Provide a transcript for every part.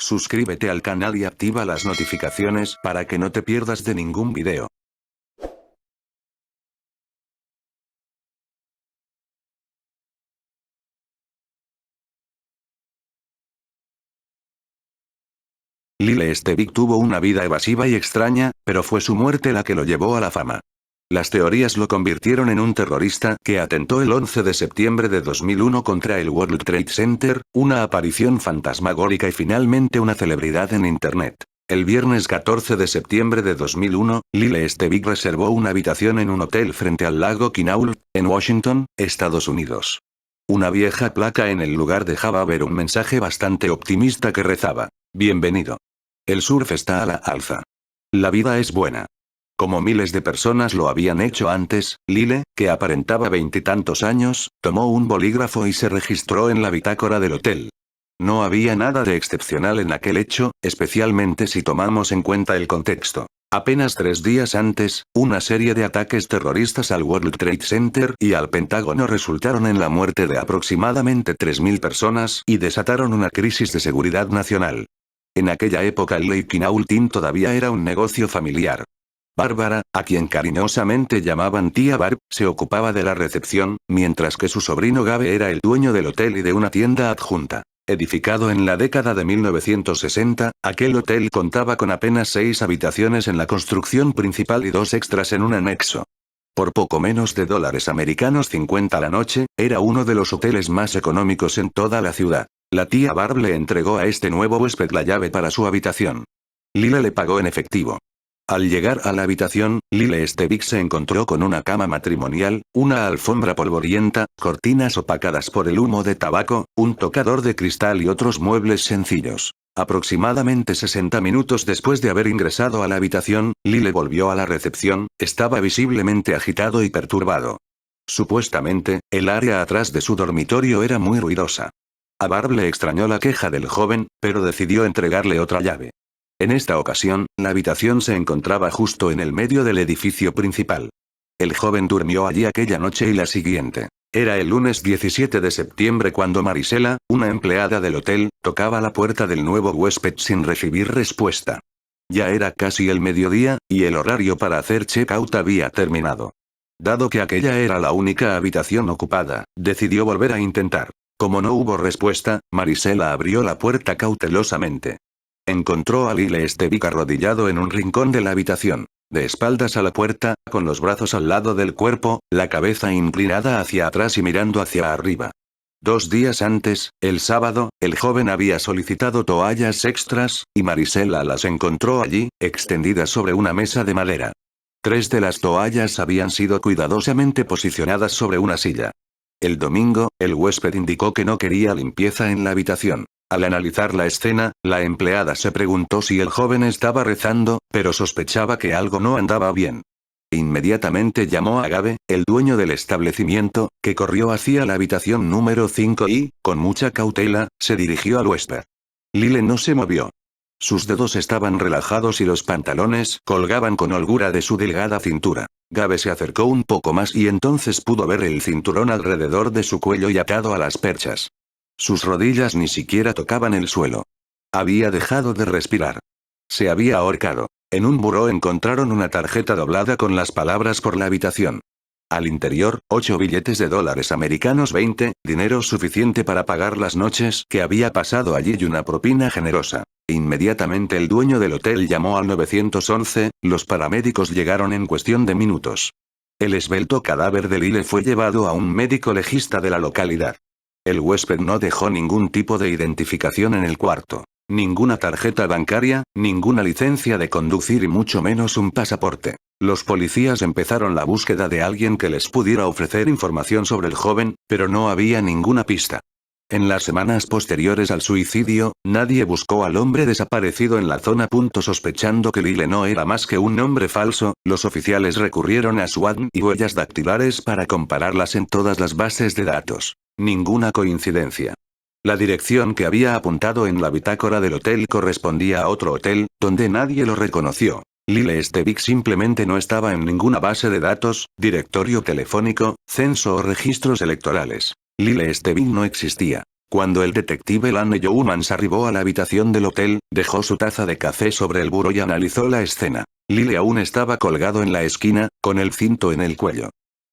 Suscríbete al canal y activa las notificaciones para que no te pierdas de ningún video. Lyle Stevick tuvo una vida evasiva y extraña, pero fue su muerte la que lo llevó a la fama. Las teorías lo convirtieron en un terrorista que atentó el 11 de septiembre de 2001 contra el World Trade Center, una aparición fantasmagórica y finalmente una celebridad en Internet. El viernes 14 de septiembre de 2001, Lyle Stevick reservó una habitación en un hotel frente al lago Quinault, en Washington, Estados Unidos. Una vieja placa en el lugar dejaba ver un mensaje bastante optimista que rezaba: "Bienvenido. El surf está a la alza. La vida es buena". Como miles de personas lo habían hecho antes, Lyle, que aparentaba veintitantos años, tomó un bolígrafo y se registró en la bitácora del hotel. No había nada de excepcional en aquel hecho, especialmente si tomamos en cuenta el contexto. Apenas 3 días antes, una serie de ataques terroristas al World Trade Center y al Pentágono resultaron en la muerte de aproximadamente 3.000 personas y desataron una crisis de seguridad nacional. En aquella época el Lake Quinault Inn todavía era un negocio familiar. Bárbara, a quien cariñosamente llamaban tía Barb, se ocupaba de la recepción, mientras que su sobrino Gabe era el dueño del hotel y de una tienda adjunta. Edificado en la década de 1960, aquel hotel contaba con apenas 6 habitaciones en la construcción principal y 2 extras en un anexo. Por poco menos de $50 la noche, era uno de los hoteles más económicos en toda la ciudad. La tía Barb le entregó a este nuevo huésped la llave para su habitación. Lyle le pagó en efectivo. Al llegar a la habitación, Lyle Stevick se encontró con una cama matrimonial, una alfombra polvorienta, cortinas opacadas por el humo de tabaco, un tocador de cristal y otros muebles sencillos. Aproximadamente 60 minutos después de haber ingresado a la habitación, Lyle volvió a la recepción, estaba visiblemente agitado y perturbado. Supuestamente, el área atrás de su dormitorio era muy ruidosa. A Barb le extrañó la queja del joven, pero decidió entregarle otra llave. En esta ocasión, la habitación se encontraba justo en el medio del edificio principal. El joven durmió allí aquella noche y la siguiente. Era el lunes 17 de septiembre cuando Marisela, una empleada del hotel, tocaba la puerta del nuevo huésped sin recibir respuesta. Ya era casi el mediodía, y el horario para hacer check-out había terminado. Dado que aquella era la única habitación ocupada, decidió volver a intentar. Como no hubo respuesta, Marisela abrió la puerta cautelosamente. Encontró a Lyle Stevick arrodillado en un rincón de la habitación, de espaldas a la puerta, con los brazos al lado del cuerpo, la cabeza inclinada hacia atrás y mirando hacia arriba. 2 días antes, el sábado, el joven había solicitado toallas extras, y Marisela las encontró allí, extendidas sobre una mesa de madera. 3 de las toallas habían sido cuidadosamente posicionadas sobre una silla. El domingo, el huésped indicó que no quería limpieza en la habitación. Al analizar la escena, la empleada se preguntó si el joven estaba rezando, pero sospechaba que algo no andaba bien. Inmediatamente llamó a Gabe, el dueño del establecimiento, que corrió hacia la habitación número 5 y, con mucha cautela, se dirigió al huésped. Lyle no se movió. Sus dedos estaban relajados y los pantalones colgaban con holgura de su delgada cintura. Gabe se acercó un poco más y entonces pudo ver el cinturón alrededor de su cuello y atado a las perchas. Sus rodillas ni siquiera tocaban el suelo. Había dejado de respirar. Se había ahorcado. En un buró encontraron una tarjeta doblada con las palabras "por la habitación". Al interior, 8 billetes de dólares americanos 20, dinero suficiente para pagar las noches que había pasado allí y una propina generosa. Inmediatamente el dueño del hotel llamó al 911, los paramédicos llegaron en cuestión de minutos. El esbelto cadáver de Lyle fue llevado a un médico legista de la localidad. El huésped no dejó ningún tipo de identificación en el cuarto. Ninguna tarjeta bancaria, ninguna licencia de conducir y mucho menos un pasaporte. Los policías empezaron la búsqueda de alguien que les pudiera ofrecer información sobre el joven, pero no había ninguna pista. En las semanas posteriores al suicidio, nadie buscó al hombre desaparecido en la zona. Sospechando que Lyle no era más que un nombre falso, los oficiales recurrieron a SWAT y huellas dactilares para compararlas en todas las bases de datos. Ninguna coincidencia. La dirección que había apuntado en la bitácora del hotel correspondía a otro hotel, donde nadie lo reconoció. Lyle Stevick simplemente no estaba en ninguna base de datos, directorio telefónico, censo o registros electorales. Lyle Stevick no existía. Cuando el detective Lane Youmans arribó a la habitación del hotel, dejó su taza de café sobre el buró y analizó la escena. Lyle aún estaba colgado en la esquina, con el cinto en el cuello.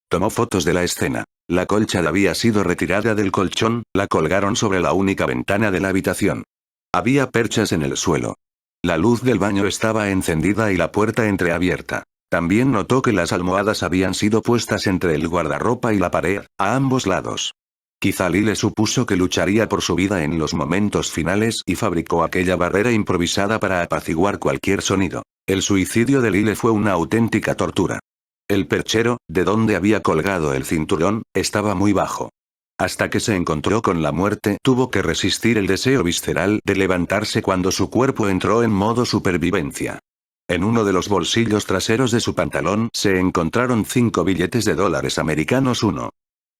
Tomó fotos de la escena. La colcha había sido retirada del colchón, la colgaron sobre la única ventana de la habitación. Había perchas en el suelo. La luz del baño estaba encendida y la puerta entreabierta. También notó que las almohadas habían sido puestas entre el guardarropa y la pared, a ambos lados. Quizá Lyle supuso que lucharía por su vida en los momentos finales y fabricó aquella barrera improvisada para apaciguar cualquier sonido. El suicidio de Lyle fue una auténtica tortura. El perchero, de donde había colgado el cinturón, estaba muy bajo. Hasta que se encontró con la muerte, tuvo que resistir el deseo visceral de levantarse cuando su cuerpo entró en modo supervivencia. En uno de los bolsillos traseros de su pantalón se encontraron 5 billetes de dólares americanos.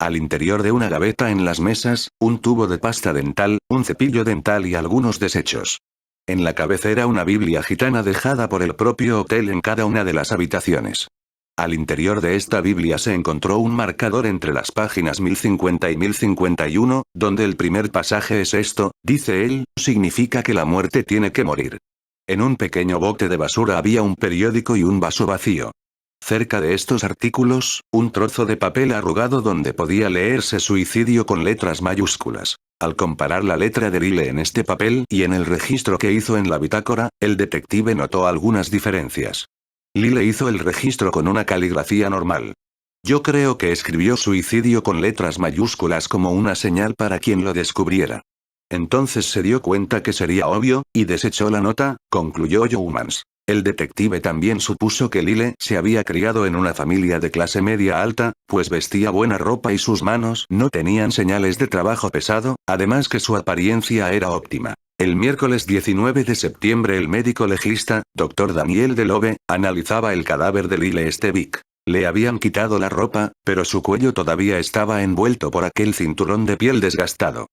Al interior de una gaveta en las mesas, un tubo de pasta dental, un cepillo dental y algunos desechos. En la cabecera una Biblia gitana dejada por el propio hotel en cada una de las habitaciones. Al interior de esta Biblia se encontró un marcador entre las páginas 1050 y 1051, donde el primer pasaje es esto, dice él, significa que la muerte tiene que morir. En un pequeño bote de basura había un periódico y un vaso vacío. Cerca de estos artículos, un trozo de papel arrugado donde podía leerse suicidio con letras mayúsculas. Al comparar la letra de Lyle en este papel y en el registro que hizo en la bitácora, el detective notó algunas diferencias. Lyle hizo el registro con una caligrafía normal. Yo creo que escribió suicidio con letras mayúsculas como una señal para quien lo descubriera. Entonces se dio cuenta que sería obvio, y desechó la nota, concluyó Youmans. El detective también supuso que Lyle se había criado en una familia de clase media alta, pues vestía buena ropa y sus manos no tenían señales de trabajo pesado, además que su apariencia era óptima. El miércoles 19 de septiembre el médico legista, Dr. Daniel Delove, analizaba el cadáver de Lyle Stevic. Le habían quitado la ropa, pero su cuello todavía estaba envuelto por aquel cinturón de piel desgastado.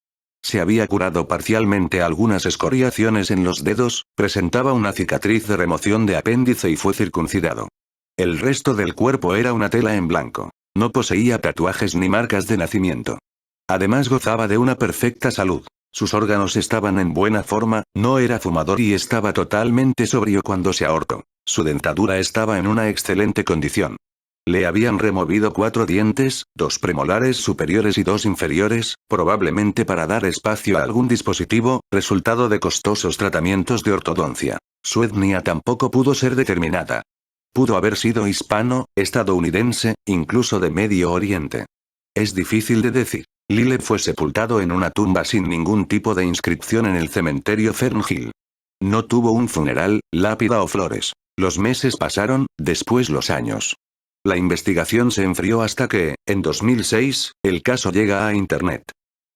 Se había curado parcialmente algunas escoriaciones en los dedos, presentaba una cicatriz de remoción de apéndice y fue circuncidado. El resto del cuerpo era una tela en blanco. No poseía tatuajes ni marcas de nacimiento. Además gozaba de una perfecta salud. Sus órganos estaban en buena forma, no era fumador y estaba totalmente sobrio cuando se ahorcó. Su dentadura estaba en una excelente condición. Le habían removido 4 dientes, 2 premolares superiores y 2 inferiores, probablemente para dar espacio a algún dispositivo, resultado de costosos tratamientos de ortodoncia. Su etnia tampoco pudo ser determinada. Pudo haber sido hispano, estadounidense, incluso de Medio Oriente. Es difícil de decir. Lyle fue sepultado en una tumba sin ningún tipo de inscripción en el cementerio Fernhill. No tuvo un funeral, lápida o flores. Los meses pasaron, después los años. La investigación se enfrió hasta que, en 2006, el caso llega a Internet.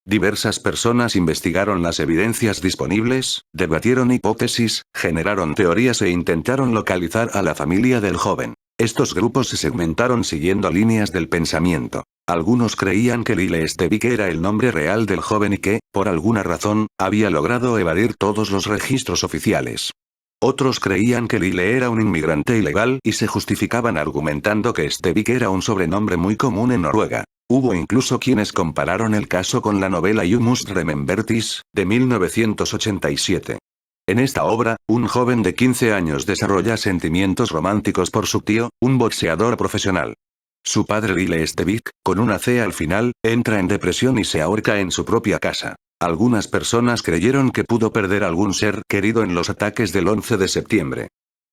Diversas personas investigaron las evidencias disponibles, debatieron hipótesis, generaron teorías e intentaron localizar a la familia del joven. Estos grupos se segmentaron siguiendo líneas del pensamiento. Algunos creían que Lyle Stevic era el nombre real del joven y que, por alguna razón, había logrado evadir todos los registros oficiales. Otros creían que Lyle era un inmigrante ilegal y se justificaban argumentando que Stevic era un sobrenombre muy común en Noruega. Hubo incluso quienes compararon el caso con la novela You Must Remember This, de 1987. En esta obra, un joven de 15 años desarrolla sentimientos románticos por su tío, un boxeador profesional. Su padre Lyle Stevic, con una C al final, entra en depresión y se ahorca en su propia casa. Algunas personas creyeron que pudo perder algún ser querido en los ataques del 11 de septiembre.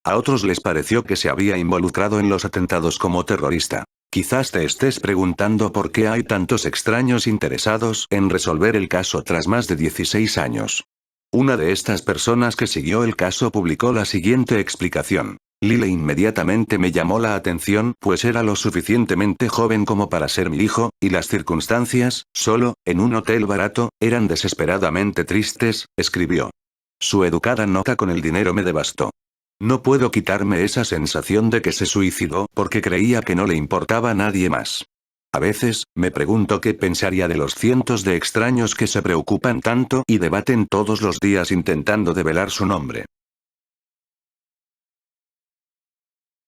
A otros les pareció que se había involucrado en los atentados como terrorista. Quizás te estés preguntando por qué hay tantos extraños interesados en resolver el caso tras más de 16 años. Una de estas personas que siguió el caso publicó la siguiente explicación. Lyle inmediatamente me llamó la atención, pues era lo suficientemente joven como para ser mi hijo, y las circunstancias, solo, en un hotel barato, eran desesperadamente tristes, escribió. Su educada nota con el dinero me devastó. No puedo quitarme esa sensación de que se suicidó porque creía que no le importaba a nadie más. A veces, me pregunto qué pensaría de los cientos de extraños que se preocupan tanto y debaten todos los días intentando develar su nombre.